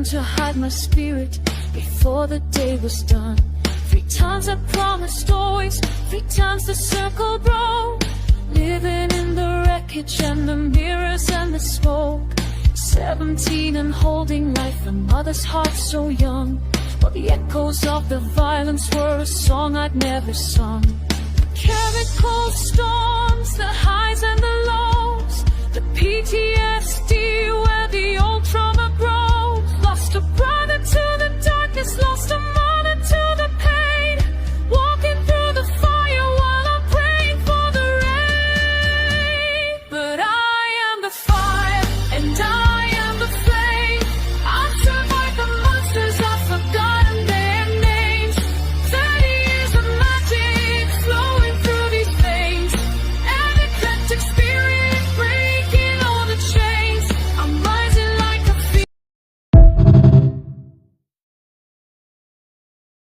learned to hide my spirit before the day was done. 3 times I promised always, 3 times the circle broke. Living in the wreckage and the mirrors and the smoke. 17 and holding life, a mother's heart so young. But the echoes of the violence were a song I'd never sung. Carried cold storms, the highs and the lows, the PTSD.